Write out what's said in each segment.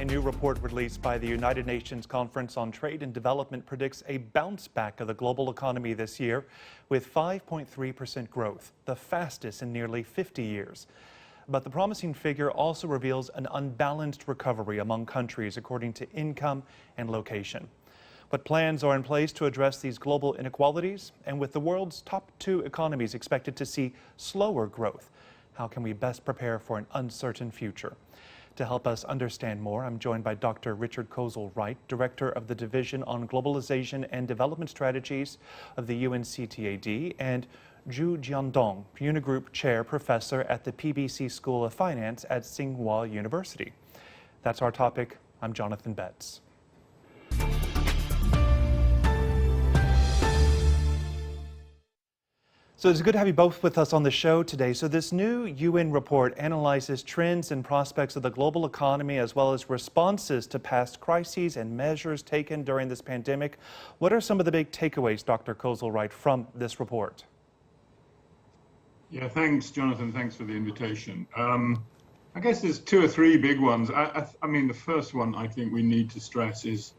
new report released by the United Nations Conference on Trade and Development predicts a bounce back of the global economy this year with 5.3% growth, the fastest in nearly 50 years. But the promising figure also reveals an unbalanced recovery among countries according to income and location. What plans are in place to address these global inequalities? And with the world's top two economies expected to see slower growth, how can we best prepare for an uncertain future? To help us understand more, I'm joined by Dr. Richard Kozel-Wright, Director of the Division on Globalization and Development Strategies of the UNCTAD, and Zhu Jiandong, Unigroup Chair Professor at the PBC School of Finance at Tsinghua University. That's our topic. I'm Jonathan Betts. So it's good to have you both with us on the show today. So this new UN report analyzes trends and prospects of the global economy as well as responses to past crises and measures taken during this pandemic. What are some of the big takeaways, Dr. Kozel-Wright, from this report? Yeah, thanks, Jonathan. Thanks for the invitation. I guess there's two or three big ones. I mean, the first one I think we need to stress is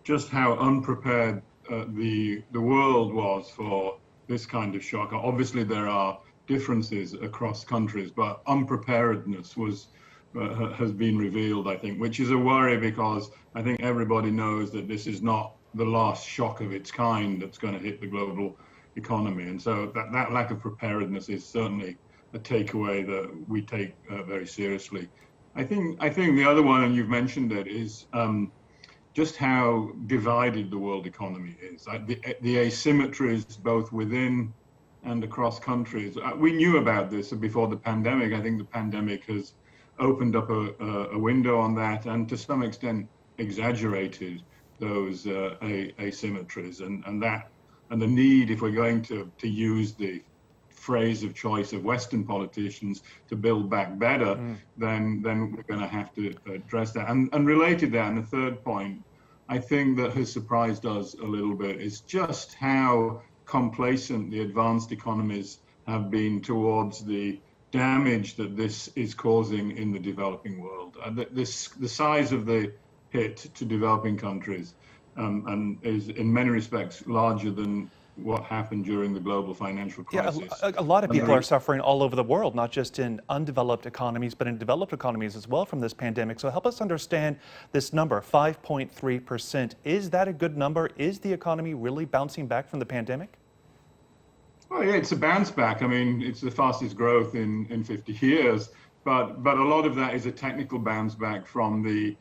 just how unprepared the world was for this kind of shock. Obviously, there are differences across countries, but unpreparedness has been revealed, I think, which is a worry because I think everybody knows that this is not the last shock of its kind that's going to hit the global economy. And so that lack of preparedness is certainly a takeaway that we take very seriously. I think the other one, and you've mentioned it, is just how divided the world economy is. The asymmetries both within and across countries. We knew about this before the pandemic. I think the pandemic has opened up a window on that and to some extent exaggerated those asymmetries and the need, if we're going to use the phrase of choice of Western politicians, to build back better, then we're going to have to address that. And related to that, and the third point, I think that has surprised us a little bit is just how complacent the advanced economies have been towards the damage that this is causing in the developing world. The size of the hit to developing countries and is in many respects larger than what happened during the global financial crisis. Yeah, a lot of people are suffering all over the world, not just in undeveloped economies, but in developed economies as well from this pandemic. So help us understand this number, 5.3%. Is that a good number? Is the economy really bouncing back from the pandemic? Well, yeah, it's a bounce back. I mean, it's the fastest growth in 50 years, but a lot of that is a technical bounce back from the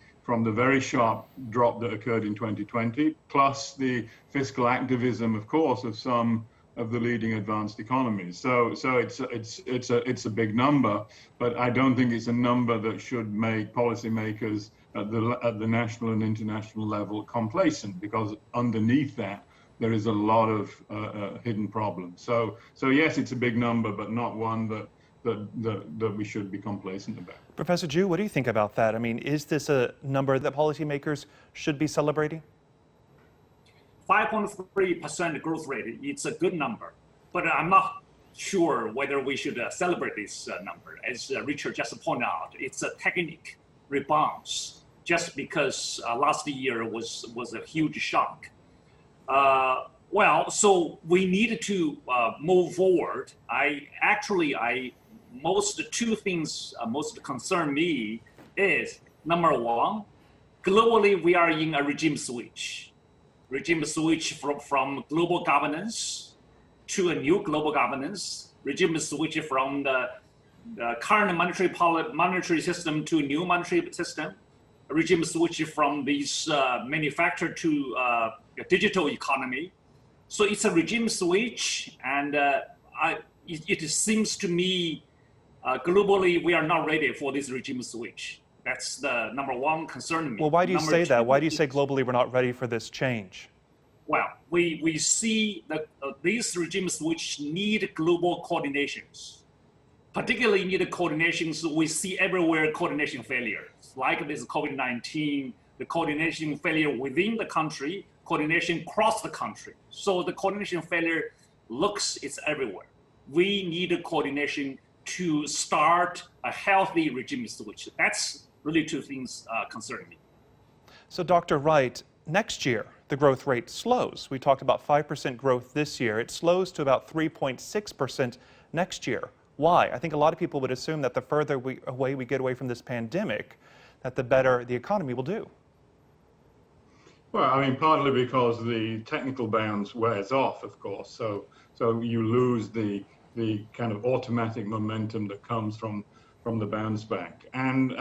very sharp drop that occurred in 2020, plus the fiscal activism, of course, of some of the leading advanced economies. So it's a big number, but I don't think it's a number that should make policymakers at the national and international level complacent, because underneath that there is a lot of hidden problems. So yes, it's a big number, but not one that we should be complacent about. Professor Zhu, what do you think about that? I mean, is this a number that policymakers should be celebrating? 5.3% growth rate, it's a good number, but I'm not sure whether we should celebrate this number. As Richard just pointed out, it's a technique response just because last year was a huge shock. So we need to move forward. Two things most concern me is, number one, globally we are in a regime switch from global governance to a new global governance, regime switch from the current monetary system to a new monetary system, a regime switch from this manufacturer to a digital economy. So it's a regime switch, and it seems to me globally we are not ready for this regime switch. That's the number one concern me. Well, why do you say that? Why do you say globally we're not ready for this change? Well, we see that this regime switch need global coordinations. Particularly need coordinations, we see everywhere coordination failures, like this COVID-19, the coordination failure within the country, coordination across the country. So the coordination failure it's everywhere. We need a coordination to start a healthy regime switch. That's really two things concerning me. So, Dr. Wright, next year, the growth rate slows. We talked about 5% growth this year. It slows to about 3.6% next year. Why? I think a lot of people would assume that the further away we get away from this pandemic, that the better the economy will do. Well, I mean, partly because the technical bounds wears off, of course. So you lose the kind of automatic momentum that comes from the bounce back, and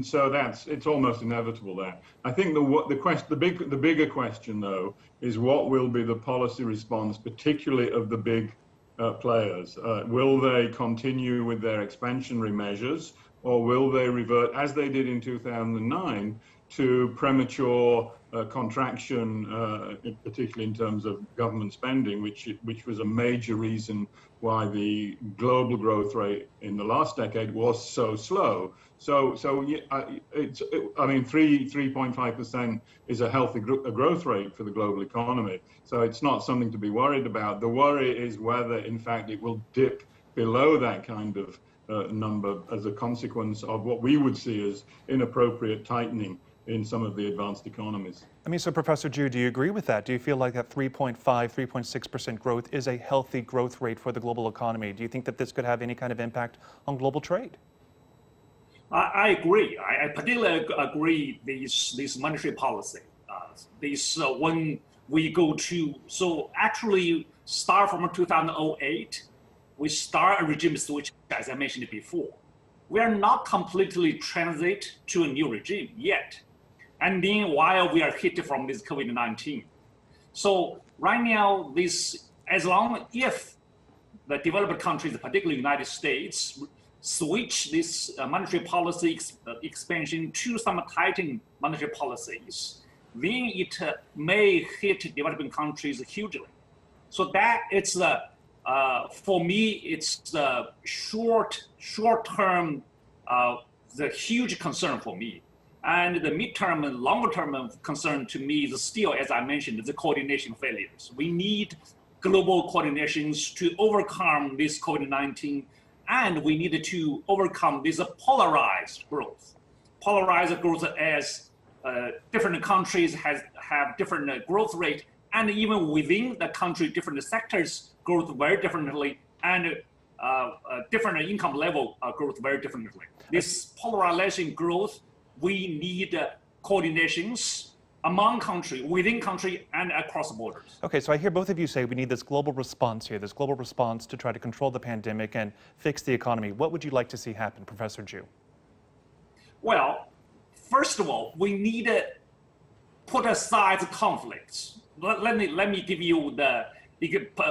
so it's almost inevitable there. I think the bigger question though is what will be the policy response, particularly of the big players. Will they continue with their expansionary measures, or will they revert, as they did in 2009, to premature contraction, particularly in terms of government spending, which was a major reason why the global growth rate in the last decade was so slow. I mean, 3.5% is a healthy growth rate for the global economy. So it's not something to be worried about. The worry is whether, in fact, it will dip below that kind of number as a consequence of what we would see as inappropriate tightening in some of the advanced economies. I mean, so Professor Zhu, do you agree with that? Do you feel like that 3.6% growth is a healthy growth rate for the global economy? Do you think that this could have any kind of impact on global trade? I agree. I particularly agree this monetary policy. When we go to, so actually start from 2008, we start a regime switch, as I mentioned before. We are not completely transit to a new regime yet. And meanwhile, we are hit from this COVID-19. So right now, if the developed countries, particularly United States, switch this monetary policy expansion to some tightening monetary policies, then it may hit developing countries hugely. So that it's for me, it's the short-term, the huge concern for me. And the midterm and longer-term concern to me is still, as I mentioned, the coordination failures. We need global coordinations to overcome this COVID-19, and we need to overcome this polarized growth. Polarized growth as different countries have different growth rate, and even within the country, different sectors growth very differently, and different income level growth very differently. This polarization growth, we need coordinations among country, within country, and across borders. Okay, so I hear both of you say we need this global response here, this global response to try to control the pandemic and fix the economy. What would you like to see happen, Professor Zhu? Well, first of all, we need to put aside conflicts. Let me give you the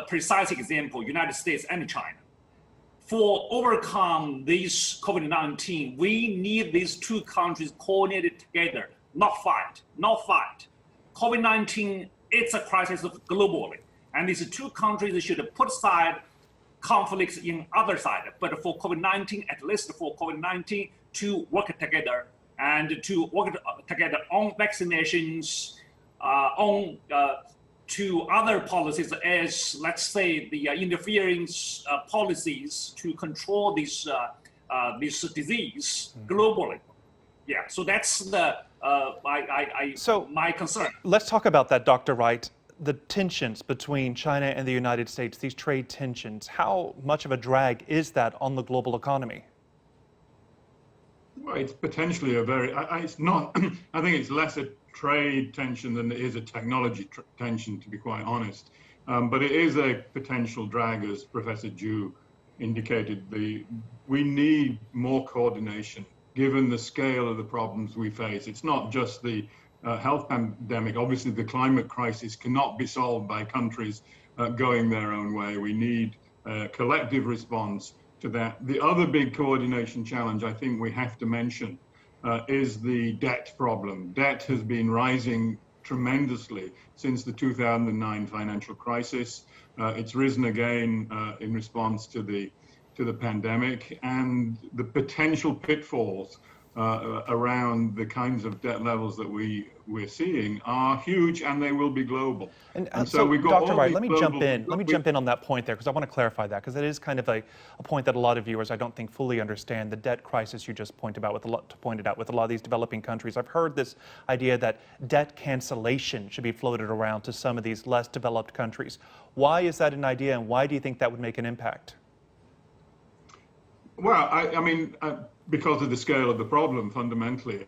precise example, United States and China. For overcome this COVID-19, we need these two countries coordinated together, not fight. COVID-19, it's a crisis globally, and these two countries should put aside conflicts in other side. But for COVID-19, at least for COVID-19, to work together and to work together on vaccinations, on to other policies, as let's say the interference policies to control this disease globally. Yeah, so that's my concern. Let's talk about that, Dr. Wright. The tensions between China and the United States, these trade tensions, how much of a drag is that on the global economy? Well, it's potentially it's not, I think it's less a trade tension than it is a technology tension, to be quite honest. But it is a potential drag, as Professor Zhu indicated. We need more coordination, given the scale of the problems we face. It's not just the health pandemic. Obviously, the climate crisis cannot be solved by countries going their own way. We need a collective response to that. The other big coordination challenge I think we have to mention is the debt problem. Debt has been rising tremendously since the 2009 financial crisis. It's risen again in response to the pandemic, and the potential pitfalls around the kinds of debt levels that we're seeing are huge, and they will be global. And so so, we've got Dr. all Wright, these let me global, jump in on that point there, because I want to clarify that, because it is kind of a point that a lot of viewers, I don't think, fully understand. The debt crisis you just pointed out with a lot of these developing countries. I've heard this idea that debt cancellation should be floated around to some of these less developed countries. Why is that an idea, and why do you think that would make an impact? Well, I mean, because of the scale of the problem, fundamentally.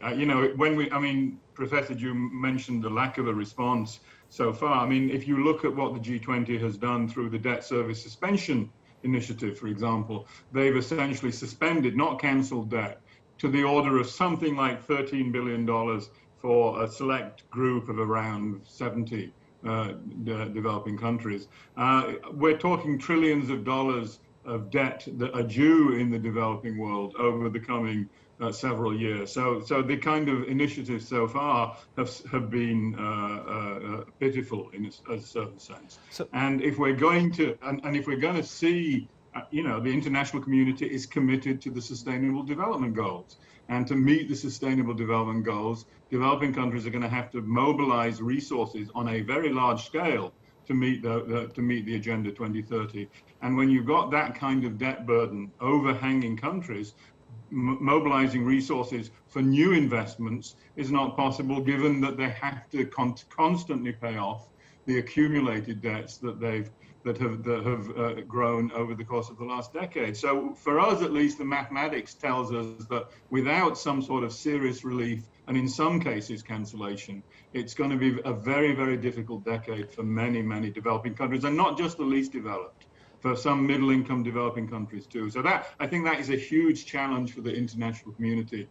Professor Ju mentioned the lack of a response so far. I mean, if you look at what the G20 has done through the debt service suspension initiative, for example, they've essentially suspended, not canceled debt, to the order of something like $13 billion for a select group of around 70 developing countries. We're talking trillions of dollars of debt that are due in the developing world over the coming several years. So the kind of initiatives so far have been pitiful in a certain sense. And if we're going to see, the international community is committed to the Sustainable Development Goals. And to meet the Sustainable Development Goals, developing countries are going to have to mobilize resources on a very large scale to meet the Agenda 2030. And when you've got that kind of debt burden overhanging countries, mobilizing resources for new investments is not possible, given that they have to constantly pay off the accumulated debts that have grown over the course of the last decade. So for us, at least, the mathematics tells us that without some sort of serious relief, and in some cases cancellation, it's going to be a very, very difficult decade for many, many developing countries, and not just the least developed, for some middle-income developing countries too. So I think that is a huge challenge for the international community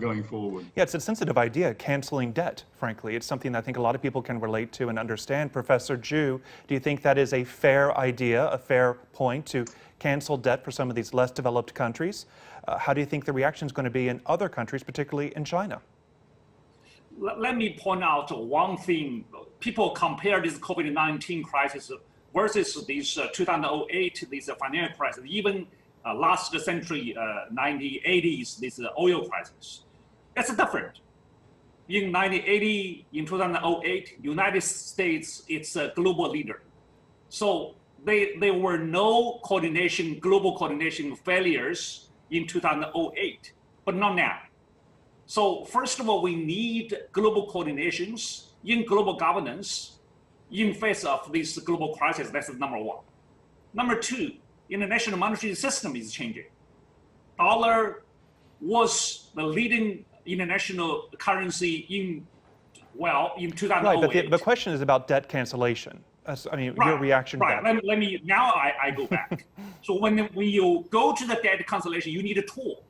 going forward. Yeah, it's a sensitive idea, canceling debt, frankly. It's something that I think a lot of people can relate to and understand. Professor Ju, do you think that is a fair idea, a fair point to cancel debt for some of these less developed countries? How do you think the reaction is going to be in other countries, particularly in China? Let me point out one thing. People compare this COVID-19 crisis versus this 2008, this financial crisis, even last century, 1980s, this oil crisis. That's different. In 1980, in 2008, United States, it's a global leader. So there were no global coordination failures in 2008, but not now. So first of all, we need global coordinations in global governance in face of this global crisis. That's number one. Number two, international monetary system is changing. Dollar was the leading international currency in 2008. Right, but the question is about debt cancellation. Your reaction to that. Let me, now I go back. So when you go to the debt cancellation, you need a tool.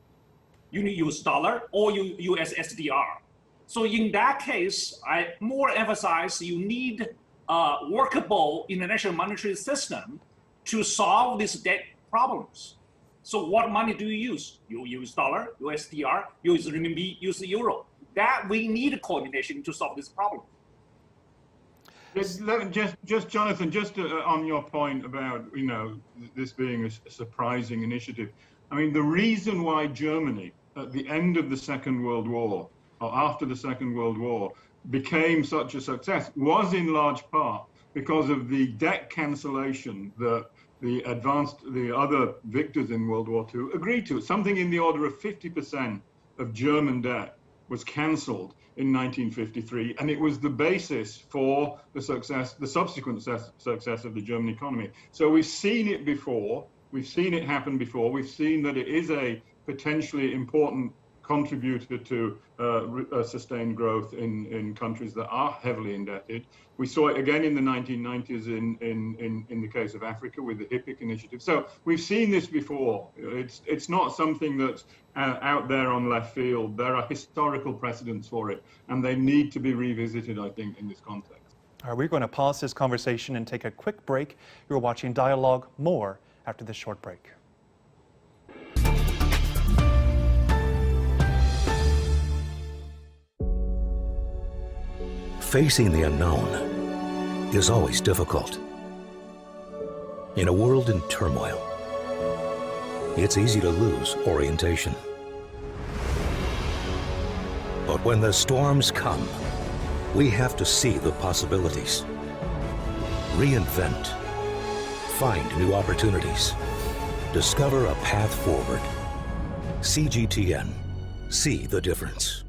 You need to use dollar or you use SDR. So in that case, I more emphasize you need a workable international monetary system to solve these debt problems. So what money do you use? You use dollar, USDR, you use renminbi, use euro. That we need coordination to solve this problem. Just Jonathan, on your point about this being a surprising initiative. I mean, the reason why Germany, at the end of the Second World War, or after the Second World War, became such a success was in large part because of the debt cancellation that the other victors in World War II agreed to. Something in the order of 50% of German debt was cancelled in 1953, and it was the basis for the subsequent success of the German economy. So we've seen it before. We've seen it happen before. We've seen that it is a potentially important contributor to sustained growth in countries that are heavily indebted. We saw it again in the 1990s in the case of Africa with the HIPC initiative. So we've seen this before. It's not something that's out there on left field. There are historical precedents for it, and they need to be revisited, I think, in this context. All right, we're going to pause this conversation and take a quick break. You're watching Dialogue. More after this short break. Facing the unknown is always difficult. In a world in turmoil, it's easy to lose orientation. But when the storms come, we have to see the possibilities. Reinvent. Find new opportunities. Discover a path forward. CGTN. See the difference.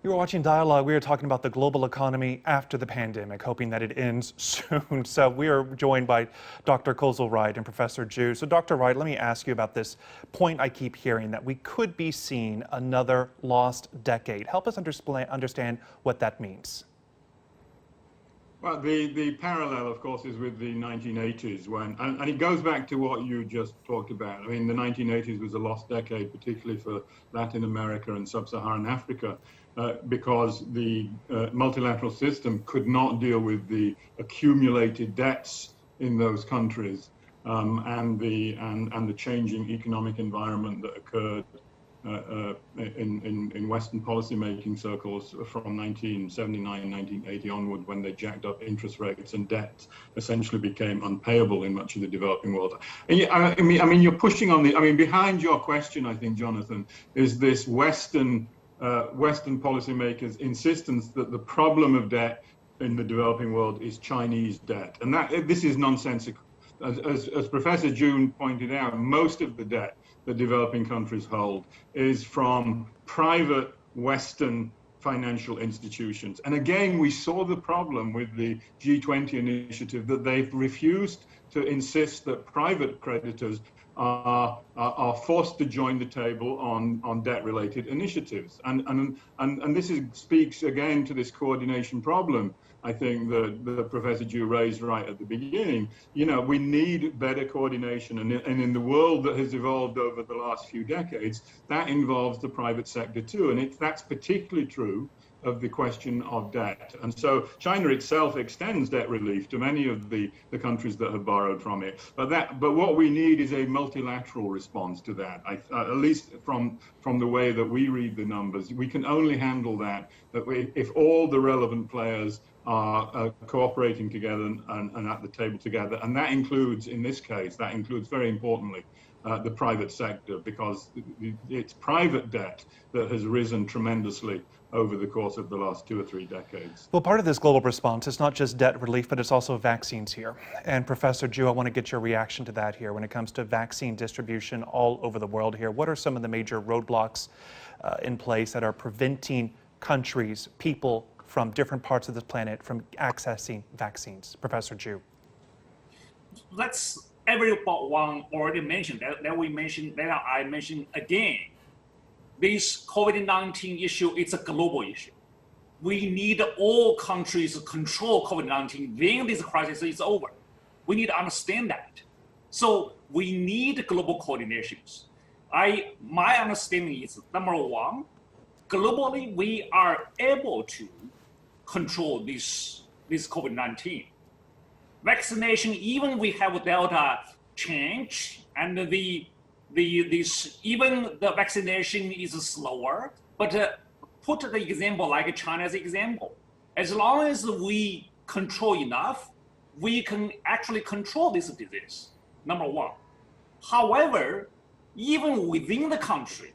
You were watching Dialogue. We were talking about the global economy after the pandemic, hoping that it ends soon. So we are joined by Dr. Kozul Wright and Professor Ju. So Dr. Wright, let me ask you about this point I keep hearing, that we could be seeing another lost decade. Help us understand what that means. Well, the parallel, of course, is with the 1980s and it goes back to what you just talked about. I mean, the 1980s was a lost decade, particularly for Latin America and Sub-Saharan Africa, because the multilateral system could not deal with the accumulated debts in those countries and the changing economic environment that occurred in Western policymaking circles from 1979, 1980 onward, when they jacked up interest rates and debt essentially became unpayable in much of the developing world. And I mean, you're pushing on behind your question, I think, Jonathan, is this Western policymakers' insistence that the problem of debt in the developing world is Chinese debt, and this is nonsensical. As Professor June pointed out, most of the debt that developing countries hold is from private Western financial institutions. And again, we saw the problem with the G20 initiative, that they've refused to insist that private creditors are forced to join the table on debt-related initiatives. And this speaks again to this coordination problem, I think, that Professor Ju raised right at the beginning. You know, we need better coordination, and in the world that has evolved over the last few decades, that involves the private sector too, and that's particularly true of the question of debt. And so China itself extends debt relief to many of the countries that have borrowed from it. But what we need is a multilateral response to that. At least from the way that we read the numbers, we can only handle that if all the relevant players are cooperating together and at the table together. And that includes, in this case, very importantly, the private sector, because it's private debt that has risen tremendously over the course of the last 2 or 3 decades. Well, part of this global response is not just debt relief, but it's also vaccines here. And Professor Ju, I want to get your reaction to that here when it comes to vaccine distribution all over the world here. What are some of the major roadblocks in place that are preventing countries, people from different parts of the planet from accessing vaccines? Professor Ju. Everyone already mentioned that I mentioned again. This COVID-19 issue is a global issue. We need all countries to control COVID-19 when this crisis is over. We need to understand that. So we need global coordinations. My understanding is, number one, globally we are able to control this COVID-19. Vaccination, even we have Delta change, and even the vaccination is slower. But put the example like China's example. As long as we control enough, we can actually control this disease. Number one. However, even within the country,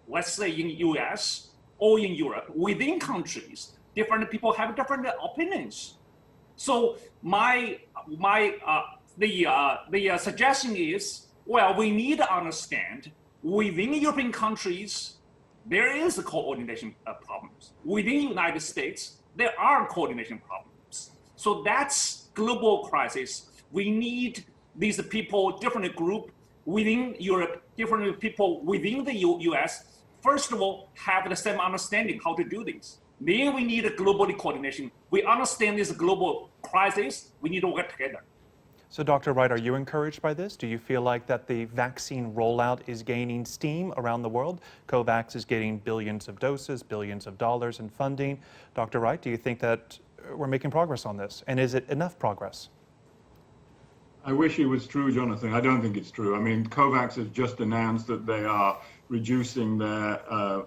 let's say in US or in Europe, within countries, different people have different opinions. So the suggestion is, well, we need to understand within European countries, there is a coordination problems. Within the United States, there are coordination problems. So that's global crisis. We need these people, different group within Europe, different people within the US, first of all, have the same understanding how to do this. Then we need a global coordination. We understand this global crisis. We need to work together. So Dr. Wright, are you encouraged by this? Do you feel like that the vaccine rollout is gaining steam around the world? COVAX is getting billions of doses, billions of dollars in funding. Dr. Wright, do you think that we're making progress on this? And is it enough progress? I wish it was true, Jonathan. I don't think it's true. I mean, COVAX has just announced that they are reducing their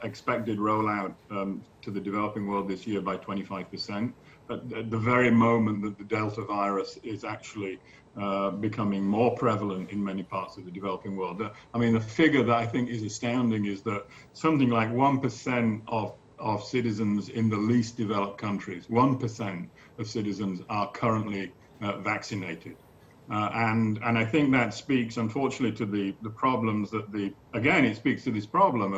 expected rollout to the developing world this year by 25%. At the very moment that the Delta virus is actually becoming more prevalent in many parts of the developing world. I mean, the figure that I think is astounding is that something like 1% of citizens in the least developed countries, 1% of citizens are currently vaccinated. And I think that speaks, unfortunately, to the problems that it speaks to this problem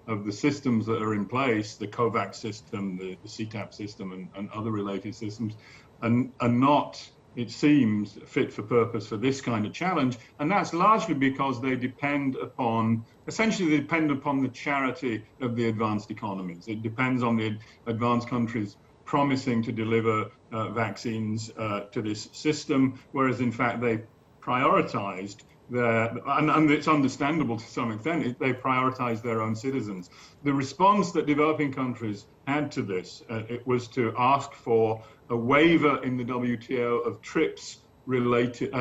of the systems that are in place, the COVAX system, the CTAP system, and other related systems, and are not, it seems, fit for purpose for this kind of challenge. And that's largely because they depend upon the charity of the advanced economies. It depends on the advanced countries promising to deliver vaccines to this system, whereas in fact they prioritized and it's understandable to some extent, they prioritized their own citizens. The response that developing countries had to this, it was to ask for a waiver in the WTO of TRIPS related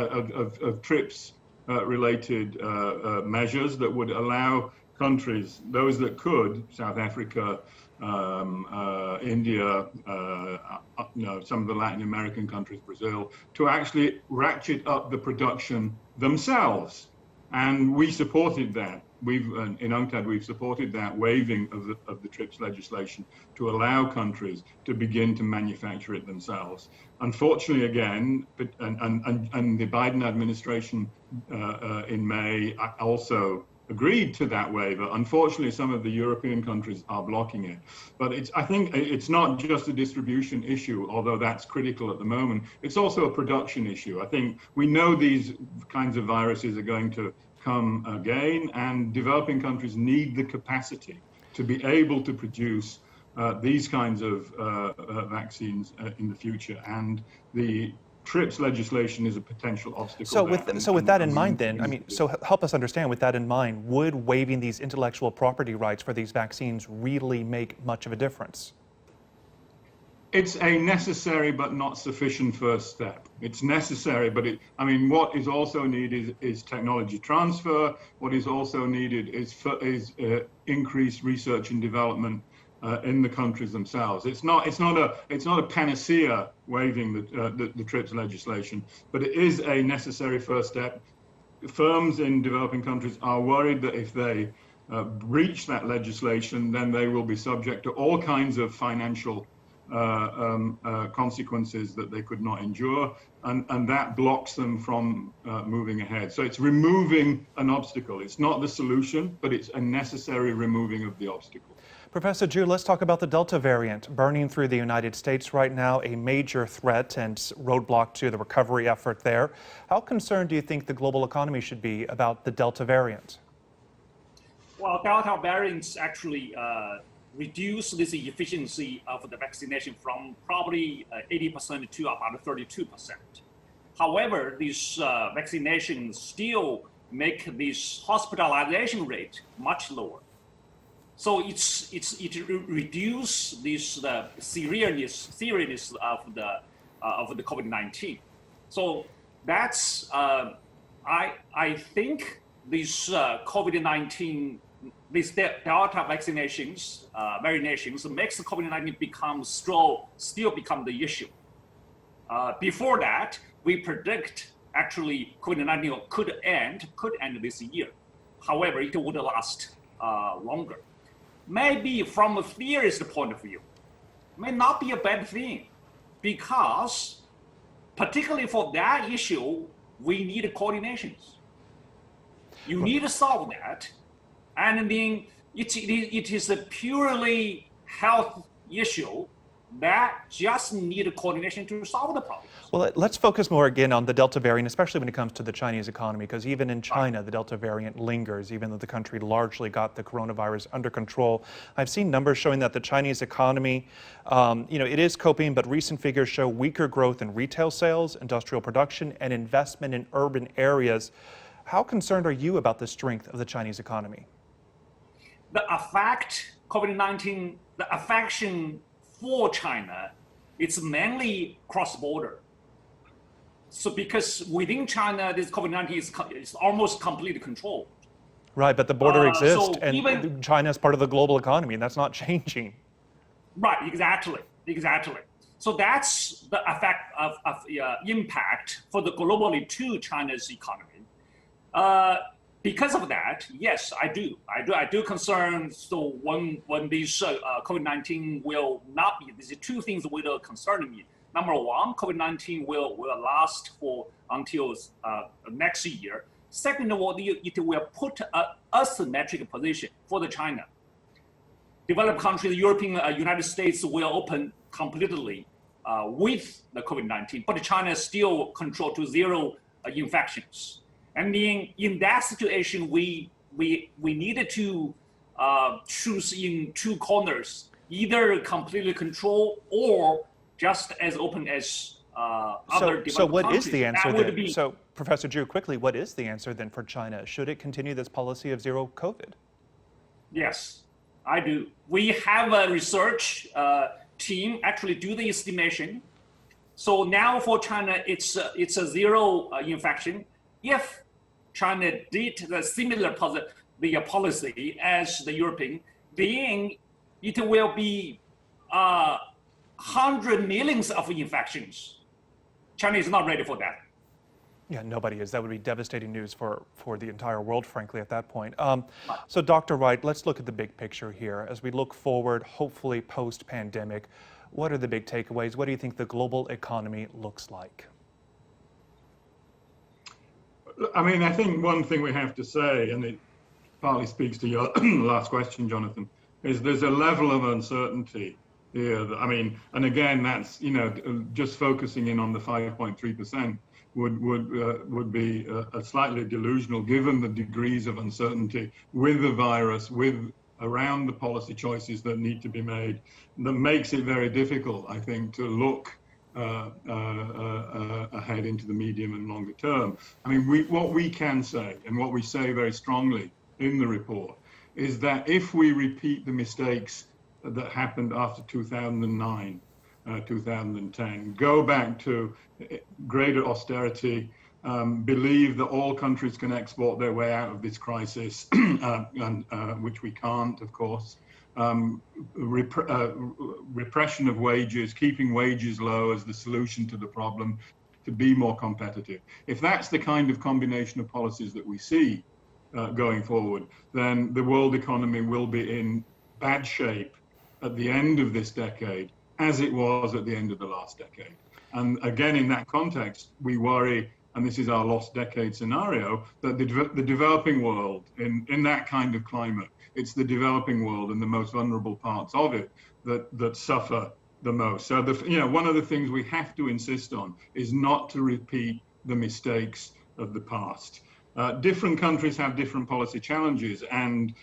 measures that would allow countries, those that could, South Africa, India, some of the Latin American countries, Brazil, to actually ratchet up the production themselves. And we supported that. In UNCTAD, we've supported that waiving of the TRIPS legislation to allow countries to begin to manufacture it themselves. Unfortunately, again, and the Biden administration in May also agreed to that waiver. Unfortunately, some of the European countries are blocking it. But I think it's not just a distribution issue, although that's critical at the moment. It's also a production issue. I think we know these kinds of viruses are going to come again, and developing countries need the capacity to be able to produce these kinds of vaccines in the future. And the TRIPS legislation is a potential obstacle. So with that in mind then, so help us understand, with that in mind, would waiving these intellectual property rights for these vaccines really make much of a difference? It's a necessary but not sufficient first step. It's necessary, but what is also needed is technology transfer. What is also needed is increased research and development in the countries themselves. It's not a panacea waiving the TRIPS legislation, but it is a necessary first step. Firms in developing countries are worried that if they breach that legislation, then they will be subject to all kinds of financial consequences that they could not endure, and that blocks them from moving ahead. So it's removing an obstacle. It's not the solution, but it's a necessary removing of the obstacle. Professor Zhu, let's talk about the Delta variant burning through the United States right now, a major threat and roadblock to the recovery effort there. How concerned do you think the global economy should be about the Delta variant? Well, Delta variants actually reduce this efficiency of the vaccination from probably 80% to about 32%. However, these vaccinations still make this hospitalization rate much lower. So it reduces this seriousness of the COVID-19. So that's I think this COVID-19, these Delta vaccinations, variations makes the COVID-19 still become the issue. Before that, we predict actually COVID-19 could end this year. However, it would last longer. Maybe from a theorist point of view, may not be a bad thing, because particularly for that issue, we need coordinations. You need to solve that, and then it is a purely health issue that just need coordination to solve the problem. Well, let's focus more again on the Delta variant, especially when it comes to the Chinese economy, because even in China, the Delta variant lingers, even though the country largely got the coronavirus under control. I've seen numbers showing that the Chinese economy, it is coping, but recent figures show weaker growth in retail sales, industrial production, and investment in urban areas. How concerned are you about the strength of the Chinese economy? The effect COVID-19, the affection for China, it's mainly cross-border. So because within China, this COVID-19 is almost completely controlled. Right, but the border exists, so and China is part of the global economy, and that's not changing. Right, exactly. So that's the effect of impact for the globally to China's economy. Because of that, yes, I do concern. So when these COVID-19 will not be, these two things will concern me. Number one, COVID-19 will last for until next year. Second of all, it will put a asymmetric position for the China. Developed countries, European, United States will open completely with the COVID-19, but China still control to zero infections. And in that situation, we needed to choose in two corners, either completely control or just as open as other developed countries. So what is the answer then? Be, so Professor Zhu, quickly, what is the answer then for China? Should it continue this policy of zero COVID? Yes, I do. We have a research team actually do the estimation. So now for China, it's a zero infection. If China did the similar policy as the European, then it will be 100 millions of infections. China is not ready for that. Yeah, nobody is. That would be devastating news for the entire world, frankly, at that point. So Dr. Wright, let's look at the big picture here. As we look forward, hopefully post-pandemic, what are the big takeaways? What do you think the global economy looks like? I mean, I think one thing we have to say, and it partly speaks to your last question, Jonathan, is there's a level of uncertainty here. I mean, and again, that's, just focusing in on the 5.3% would be slightly delusional given the degrees of uncertainty with the virus, around the policy choices that need to be made. That makes it very difficult, I think, to look ahead into the medium and longer term. I mean, what we can say, and what we say very strongly in the report, is that if we repeat the mistakes that happened after 2009, 2010, go back to greater austerity, believe that all countries can export their way out of this crisis, which we can't, of course, repression of wages, keeping wages low as the solution to the problem, to be more competitive. If that's the kind of combination of policies that we see going forward, then the world economy will be in bad shape at the end of this decade, as it was at the end of the last decade. And again, in that context, we worry, and this is our lost decade scenario, that the developing world, in that kind of climate, it's the developing world and the most vulnerable parts of it that suffer the most. So one of the things we have to insist on is not to repeat the mistakes of the past. Different countries have different policy challenges, and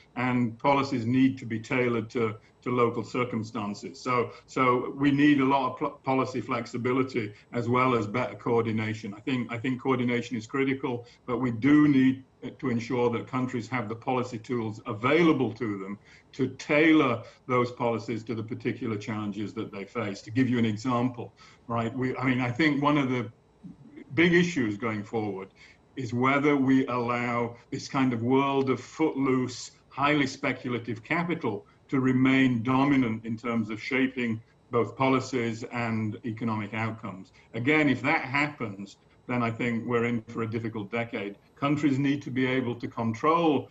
policies need to be tailored to local circumstances. So we need a lot of policy flexibility as well as better coordination. I think coordination is critical, but we do need to ensure that countries have the policy tools available to them to tailor those policies to the particular challenges that they face. To give you an example, right? I think one of the big issues going forward is whether we allow this kind of world of footloose, highly speculative capital to remain dominant in terms of shaping both policies and economic outcomes. Again, if that happens, then I think we're in for a difficult decade. Countries need to be able to control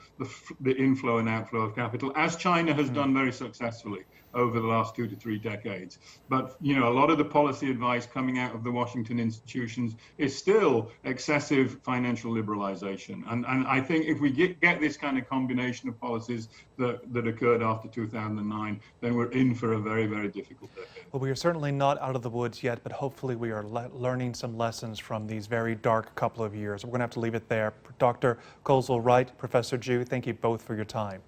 the inflow and outflow of capital, as China has done very successfully over the last 2 to 3 decades. But a lot of the policy advice coming out of the Washington institutions is still excessive financial liberalization. And I think if we get this kind of combination of policies that occurred after 2009, then we're in for a very, very difficult decade. Well, we are certainly not out of the woods yet, but hopefully we are learning some lessons from these very dark couple of years. We're going to have to leave it there. Dr. Kozel-Wright, Professor Zhu, thank you both for your time.